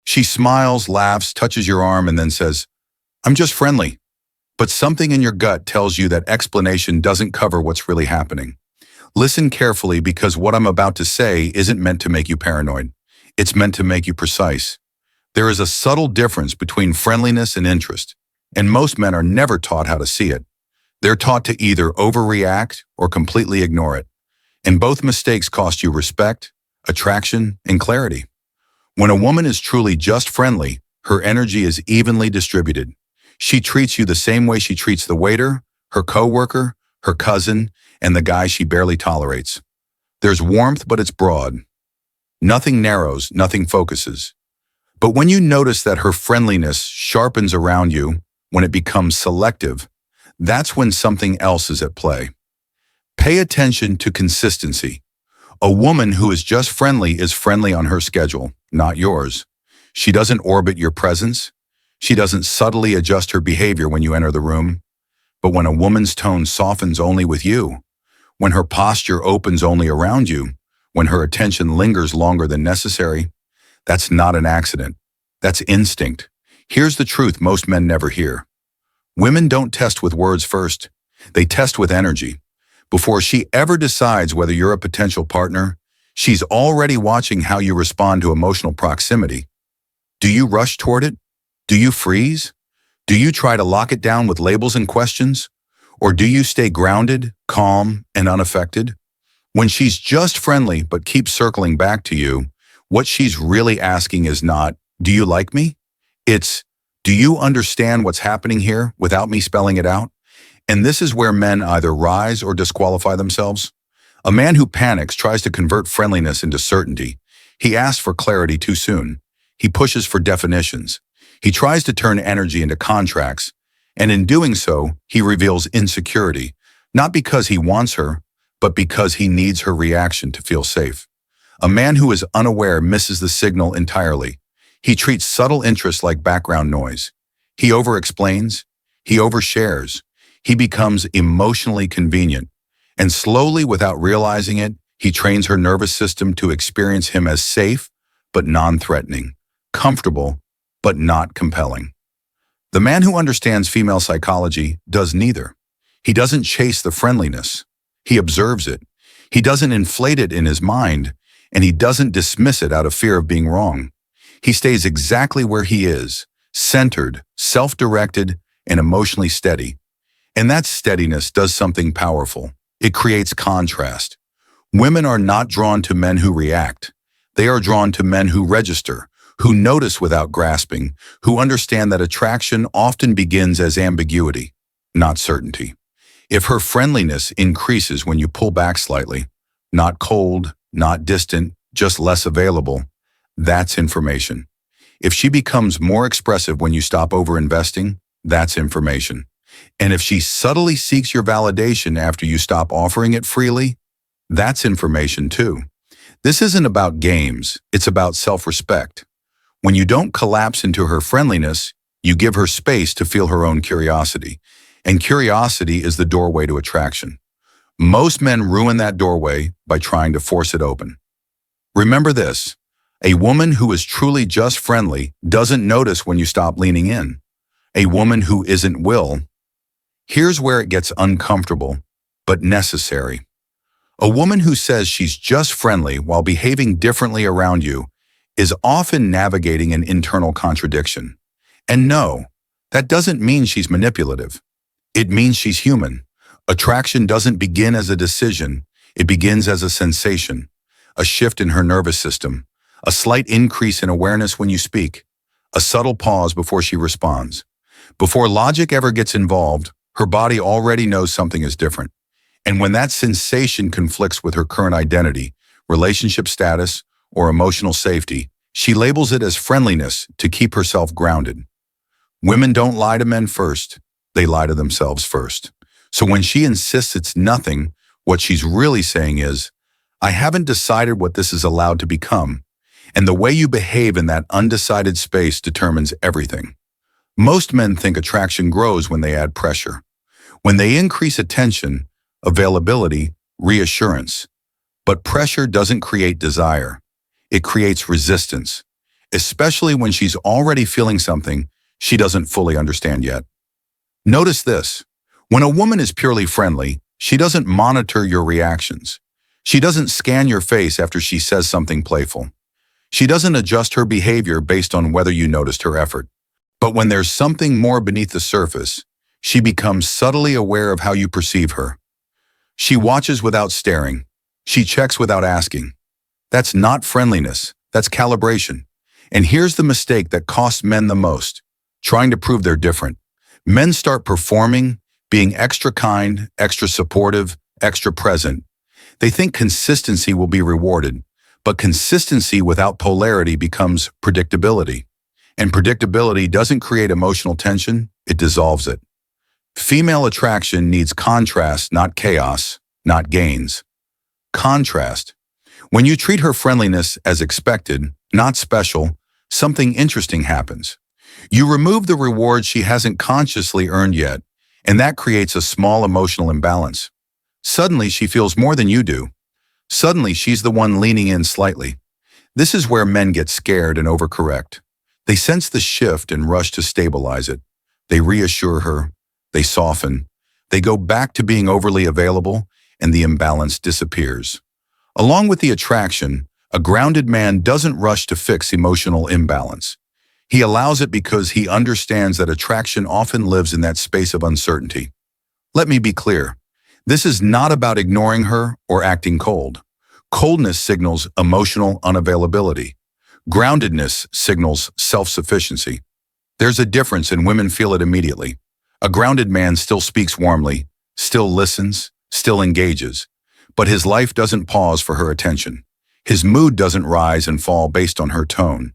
She smiles, laughs, touches your arm, and then says, "I'm just friendly." But something in your gut tells you that explanation doesn't cover what's really happening. Listen carefully, because what I'm about to say isn't meant to make you paranoid. It's meant to make you precise. There is a subtle difference between friendliness and interest, and most men are never taught how to see it. They're taught to either overreact or completely ignore it. And both mistakes cost you respect, attraction, and clarity. When a woman is truly just friendly, her energy is evenly distributed. She treats you the same way she treats the waiter, her coworker, her cousin, and the guy she barely tolerates. There's warmth, but it's broad. Nothing narrows, nothing focuses. But when you notice that her friendliness sharpens around you, when it becomes selective, that's when something else is at play. Pay attention to consistency. A woman who is just friendly is friendly on her schedule, not yours. She doesn't orbit your presence. She doesn't subtly adjust her behavior when you enter the room. But when a woman's tone softens only with you, when her posture opens only around you, when her attention lingers longer than necessary, that's not an accident. That's instinct. Here's the truth most men never hear. Women don't test with words first. They test with energy. Before she ever decides whether you're a potential partner, she's already watching how you respond to emotional proximity. Do you rush toward it? Do you freeze? Do you try to lock it down with labels and questions? Or do you stay grounded, calm, and unaffected? When she's just friendly but keeps circling back to you, what she's really asking is not, "Do you like me?" It's, "Do you understand what's happening here without me spelling it out?" And this is where men either rise or disqualify themselves. A man who panics tries to convert friendliness into certainty. He asks for clarity too soon. He pushes for definitions. He tries to turn energy into contracts, and in doing so, he reveals insecurity, not because he wants her, but because he needs her reaction to feel safe. A man who is unaware misses the signal entirely. He treats subtle interests like background noise. He overexplains. He overshares. He becomes emotionally convenient. And slowly, without realizing it, he trains her nervous system to experience him as safe, but non-threatening, comfortable, but not compelling. The man who understands female psychology does neither. He doesn't chase the friendliness. He observes it. He doesn't inflate it in his mind, and he doesn't dismiss it out of fear of being wrong. He stays exactly where he is, centered, self-directed, and emotionally steady. And that steadiness does something powerful. It creates contrast. Women are not drawn to men who react. They are drawn to men who register, who notice without grasping, who understand that attraction often begins as ambiguity, not certainty. If her friendliness increases when you pull back slightly, not cold, not distant, just less available, that's information. If she becomes more expressive when you stop over-investing, that's information. And if she subtly seeks your validation after you stop offering it freely, that's information too. This isn't about games, it's about self-respect. When you don't collapse into her friendliness, you give her space to feel her own curiosity. And curiosity is the doorway to attraction. Most men ruin that doorway by trying to force it open. Remember this, a woman who is truly just friendly doesn't notice when you stop leaning in. A woman who isn't will. Here's where it gets uncomfortable, but necessary. A woman who says she's just friendly while behaving differently around you is often navigating an internal contradiction. And no, that doesn't mean she's manipulative. It means she's human. Attraction doesn't begin as a decision. It begins as a sensation, a shift in her nervous system, a slight increase in awareness when you speak, a subtle pause before she responds. Before logic ever gets involved, her body already knows something is different. And when that sensation conflicts with her current identity, relationship status, or emotional safety, she labels it as friendliness to keep herself grounded. Women don't lie to men first, they lie to themselves first. So when she insists it's nothing, what she's really saying is, "I haven't decided what this is allowed to become." And the way you behave in that undecided space determines everything. Most men think attraction grows when they add pressure. When they increase attention, availability, reassurance. But pressure doesn't create desire. It creates resistance. especially when she's already feeling something she doesn't fully understand yet. Notice this. When a woman is purely friendly, she doesn't monitor your reactions. She doesn't scan your face after she says something playful. She doesn't adjust her behavior based on whether you noticed her effort. But when there's something more beneath the surface, she becomes subtly aware of how you perceive her. She watches without staring. She checks without asking. That's not friendliness, that's calibration. And here's the mistake that costs men the most: trying to prove they're different. Men start performing, being extra kind, extra supportive, extra present. They think consistency will be rewarded, but consistency without polarity becomes predictability. And predictability doesn't create emotional tension, it dissolves it. Female attraction needs contrast, not chaos, not gains. Contrast. When you treat her friendliness as expected, not special, something interesting happens. You remove the reward she hasn't consciously earned yet, and that creates a small emotional imbalance. Suddenly, she feels more than you do. Suddenly, she's the one leaning in slightly. This is where men get scared and overcorrect. They sense the shift and rush to stabilize it. They reassure her. They soften. They go back to being overly available, and the imbalance disappears. Along with the attraction, a grounded man doesn't rush to fix emotional imbalance. He allows it because he understands that attraction often lives in that space of uncertainty. Let me be clear. This is not about ignoring her or acting cold. Coldness signals emotional unavailability. Groundedness signals self-sufficiency. There's a difference, and women feel it immediately. A grounded man still speaks warmly, still listens, still engages, but his life doesn't pause for her attention. His mood doesn't rise and fall based on her tone.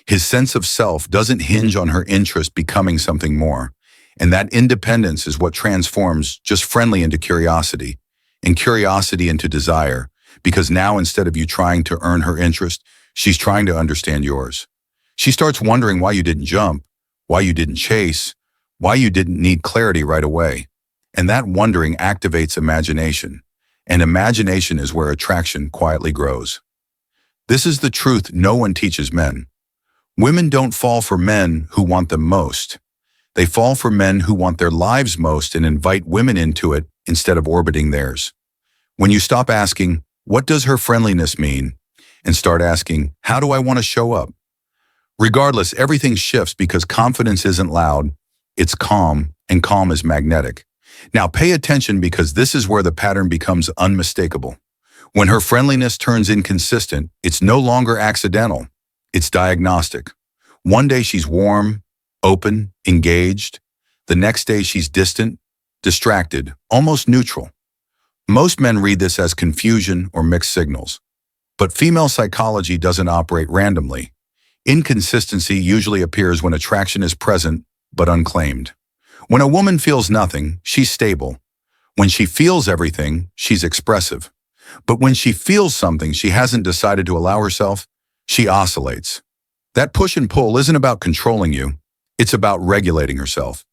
His sense of self doesn't hinge on her interest becoming something more. And that independence is what transforms just friendly into curiosity, and curiosity into desire, because now instead of you trying to earn her interest, she's trying to understand yours. She starts wondering why you didn't jump, why you didn't chase, why you didn't need clarity right away. And that wondering activates imagination. And imagination is where attraction quietly grows. This is the truth no one teaches men. Women don't fall for men who want them most. They fall for men who want their lives most and invite women into it instead of orbiting theirs. When you stop asking, what does her friendliness mean? And start asking, how do I want to show up? Regardless, everything shifts because confidence isn't loud, it's calm, and calm is magnetic. Now pay attention, because this is where the pattern becomes unmistakable. When her friendliness turns inconsistent, it's no longer accidental, it's diagnostic. One day she's warm, open, engaged. The next day she's distant, distracted, almost neutral. Most men read this as confusion or mixed signals. But female psychology doesn't operate randomly. Inconsistency usually appears when attraction is present but unclaimed. When a woman feels nothing, she's stable. When she feels everything, she's expressive. But when she feels something she hasn't decided to allow herself, she oscillates. That push and pull isn't about controlling you, it's about regulating herself.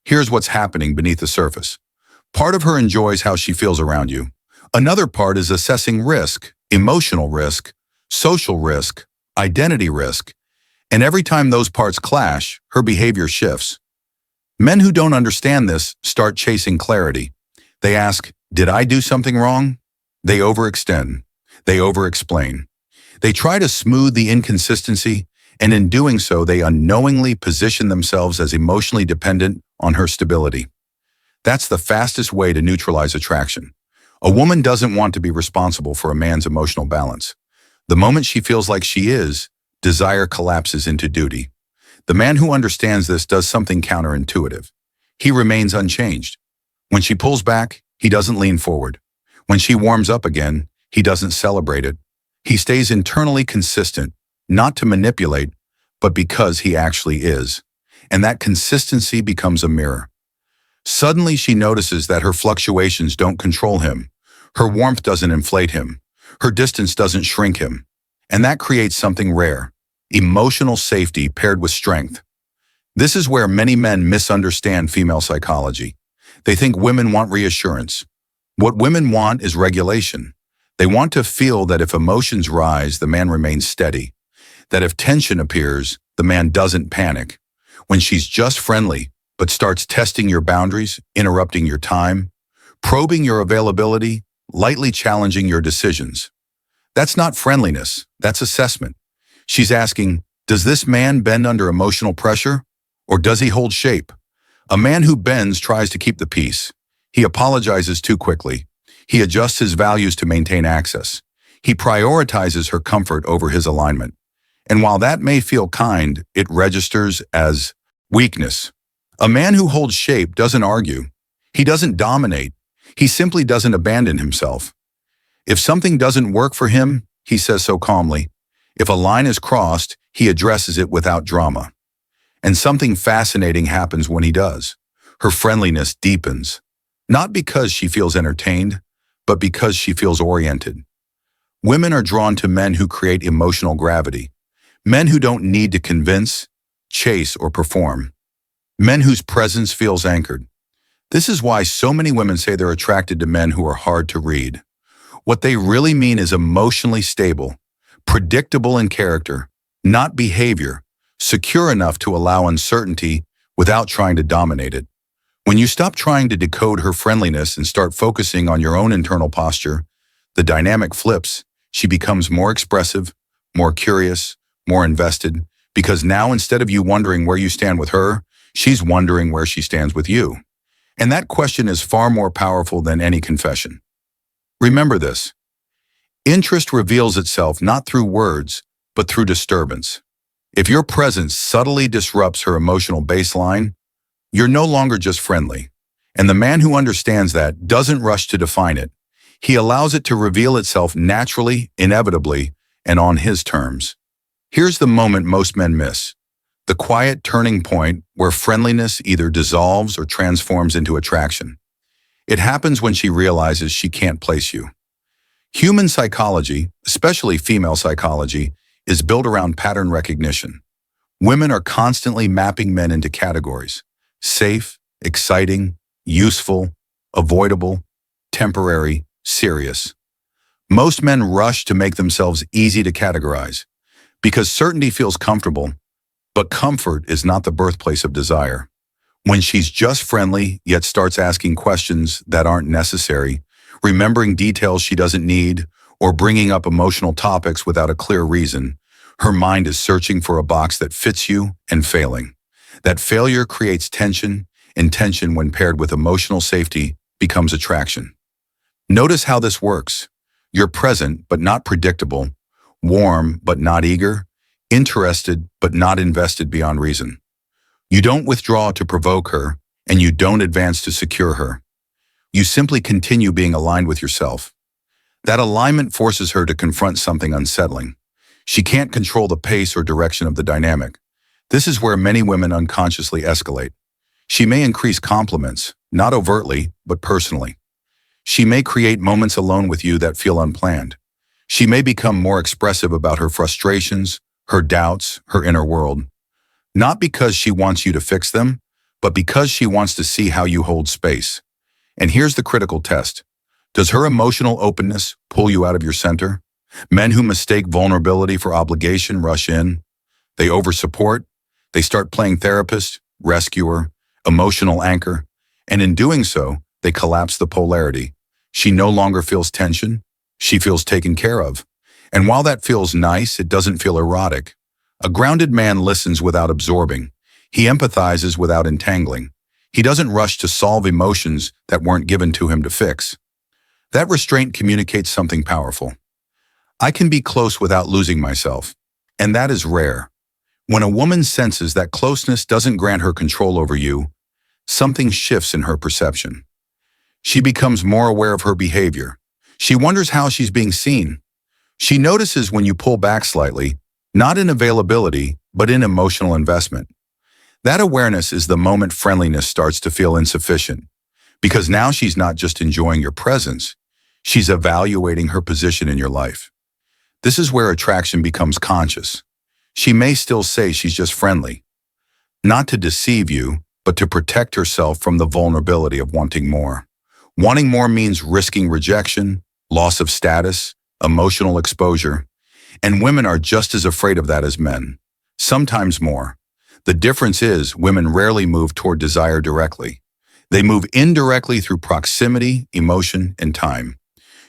Here's what's happening beneath the surface. Part of her enjoys how she feels around you. Another part is assessing risk, emotional risk, social risk, identity risk. And every time those parts clash, her behavior shifts. Men who don't understand this start chasing clarity. They ask, did I do something wrong? They overextend. They overexplain. They try to smooth the inconsistency, and in doing so, they unknowingly position themselves as emotionally dependent on her stability. That's the fastest way to neutralize attraction. A woman doesn't want to be responsible for a man's emotional balance. The moment she feels like she is, desire collapses into duty. The man who understands this does something counterintuitive. He remains unchanged. When she pulls back, he doesn't lean forward. When she warms up again, he doesn't celebrate it. He stays internally consistent, not to manipulate, but because he actually is. And that consistency becomes a mirror. Suddenly she notices that her fluctuations don't control him. Her warmth doesn't inflate him. Her distance doesn't shrink him. And that creates something rare: emotional safety paired with strength. This is where many men misunderstand female psychology. They think women want reassurance. What women want is regulation. They want to feel that if emotions rise, the man remains steady. that if tension appears, the man doesn't panic. When she's just friendly, but starts testing your boundaries, interrupting your time, probing your availability, lightly challenging your decisions. That's not friendliness, that's assessment. She's asking, does this man bend under emotional pressure? Or does he hold shape? A man who bends tries to keep the peace. He apologizes too quickly. He adjusts his values to maintain access. He prioritizes her comfort over his alignment. And while that may feel kind, it registers as weakness. A man who holds shape doesn't argue. He doesn't dominate. He simply doesn't abandon himself. If something doesn't work for him, he says so calmly. If a line is crossed, he addresses it without drama. And something fascinating happens when he does. Her friendliness deepens, not because she feels entertained, but because she feels oriented. Women are drawn to men who create emotional gravity, men who don't need to convince, chase, or perform, men whose presence feels anchored. This is why so many women say they're attracted to men who are hard to read. What they really mean is emotionally stable, predictable in character, not behavior, secure enough to allow uncertainty without trying to dominate it. When you stop trying to decode her friendliness and start focusing on your own internal posture, the dynamic flips. She becomes more expressive, more curious, more invested, because now instead of you wondering where you stand with her, she's wondering where she stands with you. And that question is far more powerful than any confession. Remember this. Interest reveals itself not through words, but through disturbance. If your presence subtly disrupts her emotional baseline, you're no longer just friendly. And the man who understands that doesn't rush to define it. He allows it to reveal itself naturally, inevitably, and on his terms. Here's the moment most men miss. The quiet turning point where friendliness either dissolves or transforms into attraction. It happens when she realizes she can't place you. Human psychology, especially female psychology, is built around pattern recognition. Women are constantly mapping men into categories: safe, exciting, useful, avoidable, temporary, serious. Most men rush to make themselves easy to categorize because certainty feels comfortable, but comfort is not the birthplace of desire. When she's just friendly, yet starts asking questions that aren't necessary, remembering details she doesn't need, or bringing up emotional topics without a clear reason, her mind is searching for a box that fits you and failing. That failure creates tension, and tension, when paired with emotional safety, becomes attraction. Notice how this works. You're present but not predictable, warm but not eager, interested but not invested beyond reason. You don't withdraw to provoke her, and you don't advance to secure her. You simply continue being aligned with yourself. That alignment forces her to confront something unsettling. She can't control the pace or direction of the dynamic. This is where many women unconsciously escalate. She may increase compliments, not overtly, but personally. She may create moments alone with you that feel unplanned. She may become more expressive about her frustrations, her doubts, her inner world. Not because she wants you to fix them, but because she wants to see how you hold space. And here's the critical test. Does her emotional openness pull you out of your center? Men who mistake vulnerability for obligation rush in. They oversupport. They start playing therapist, rescuer, emotional anchor. And in doing so, they collapse the polarity. She no longer feels tension. She feels taken care of. And while that feels nice, it doesn't feel erotic. A grounded man listens without absorbing. He empathizes without entangling. He doesn't rush to solve emotions that weren't given to him to fix. That restraint communicates something powerful. I can be close without losing myself, and that is rare. When a woman senses that closeness doesn't grant her control over you, something shifts in her perception. She becomes more aware of her behavior. She wonders how she's being seen. She notices when you pull back slightly, not in availability, but in emotional investment. That awareness is the moment friendliness starts to feel insufficient, because now she's not just enjoying your presence, she's evaluating her position in your life. This is where attraction becomes conscious. She may still say she's just friendly, not to deceive you, but to protect herself from the vulnerability of wanting more. Wanting more means risking rejection, loss of status, emotional exposure. And women are just as afraid of that as men. Sometimes more. The difference is women rarely move toward desire directly. They move indirectly through proximity, emotion, and time.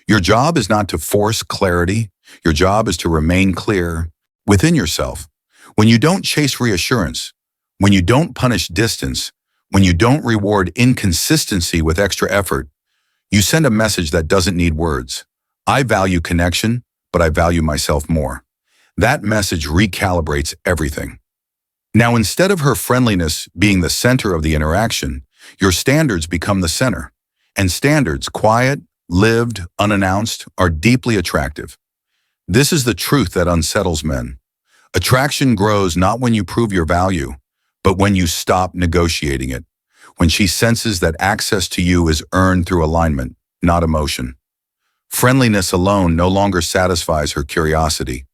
Your job is not to force clarity. Your job is to remain clear within yourself. When you don't chase reassurance, when you don't punish distance, when you don't reward inconsistency with extra effort, you send a message that doesn't need words. I value connection, but I value myself more. That message recalibrates everything. Now, instead of her friendliness being the center of the interaction, your standards become the center. And standards, quiet, lived, unannounced, are deeply attractive. This is the truth that unsettles men. Attraction grows not when you prove your value, but when you stop negotiating it. When she senses that access to you is earned through alignment, not emotion. Friendliness alone no longer satisfies her curiosity.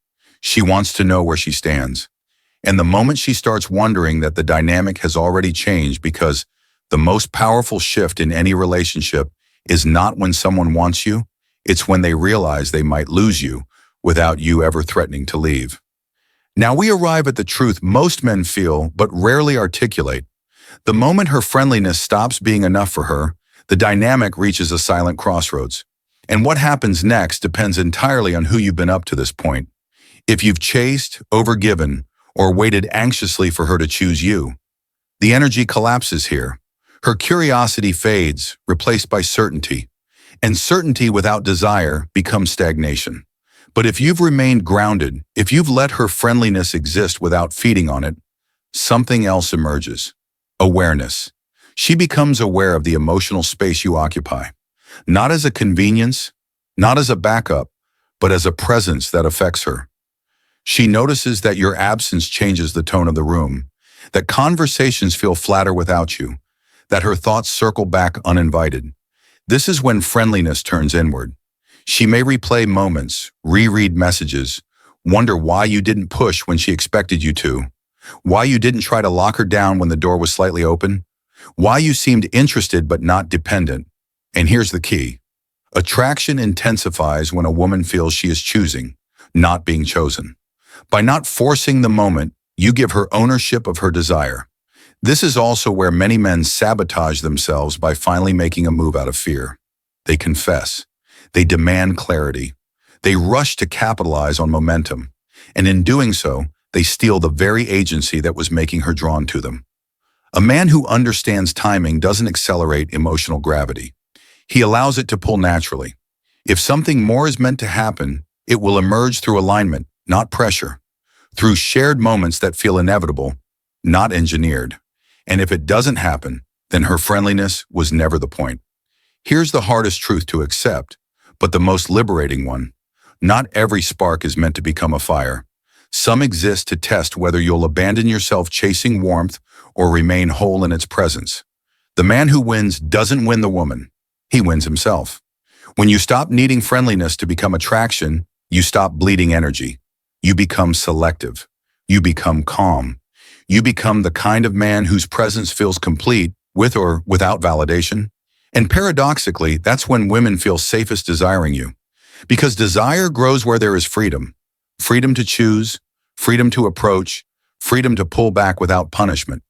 She wants to know where she stands. And the moment she starts wondering that the dynamic has already changed, because the most powerful shift in any relationship is not when someone wants you, it's when they realize they might lose you without you ever threatening to leave. Now we arrive at the truth most men feel but rarely articulate. The moment her friendliness stops being enough for her, the dynamic reaches a silent crossroads. And what happens next depends entirely on who you've been up to this point. If you've chased, overgiven, or waited anxiously for her to choose you, the energy collapses here. Her curiosity fades, replaced by certainty. And certainty without desire becomes stagnation. But if you've remained grounded, if you've let her friendliness exist without feeding on it, something else emerges. Awareness. She becomes aware of the emotional space you occupy. Not as a convenience, not as a backup, but as a presence that affects her. She notices that your absence changes the tone of the room, that conversations feel flatter without you, that her thoughts circle back uninvited. This is when friendliness turns inward. She may replay moments, reread messages, wonder why you didn't push when she expected you to, why you didn't try to lock her down when the door was slightly open, why you seemed interested but not dependent. And here's the key. Attraction intensifies when a woman feels she is choosing, not being chosen. By not forcing the moment, you give her ownership of her desire. This is also where many men sabotage themselves by finally making a move out of fear. They confess. They demand clarity. They rush to capitalize on momentum. And in doing so, they steal the very agency that was making her drawn to them. A man who understands timing doesn't accelerate emotional gravity. He allows it to pull naturally. If something more is meant to happen, it will emerge through alignment, not pressure, through shared moments that feel inevitable, not engineered. And if it doesn't happen, then her friendliness was never the point. Here's the hardest truth to accept, but the most liberating one. Not every spark is meant to become a fire. Some exist to test whether you'll abandon yourself chasing warmth or remain whole in its presence. The man who wins doesn't win the woman. He wins himself. When you stop needing friendliness to become attraction, you stop bleeding energy. You become selective. You become calm. You become the kind of man whose presence feels complete with or without validation. And paradoxically, that's when women feel safest desiring you. Because desire grows where there is freedom. Freedom to choose, freedom to approach, freedom to pull back without punishment.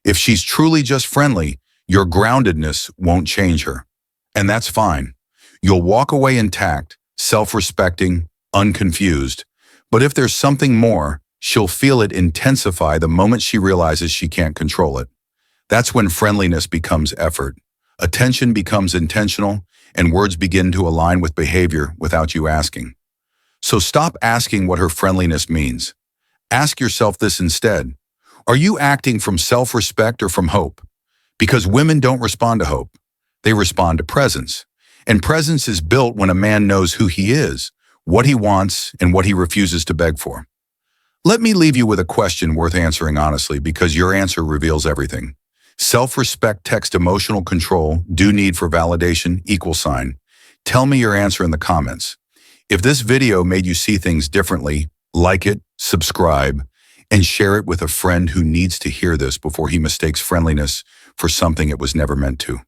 If she's truly just friendly, your groundedness won't change her. And that's fine. You'll walk away intact, self-respecting, unconfused. But if there's something more, she'll feel it intensify the moment she realizes she can't control it. That's when friendliness becomes effort. Attention becomes intentional, and words begin to align with behavior without you asking. So stop asking what her friendliness means. Ask yourself this instead. Are you acting from self-respect or from hope? Because women don't respond to hope. They respond to presence. And presence is built when a man knows who he is, what he wants, and what he refuses to beg for. Let me leave you with a question worth answering honestly, because your answer reveals everything. Self-respect text emotional control, do need for validation, $. Tell me your answer in the comments. If this video made you see things differently, like it, subscribe, and share it with a friend who needs to hear this before he mistakes friendliness for something it was never meant to.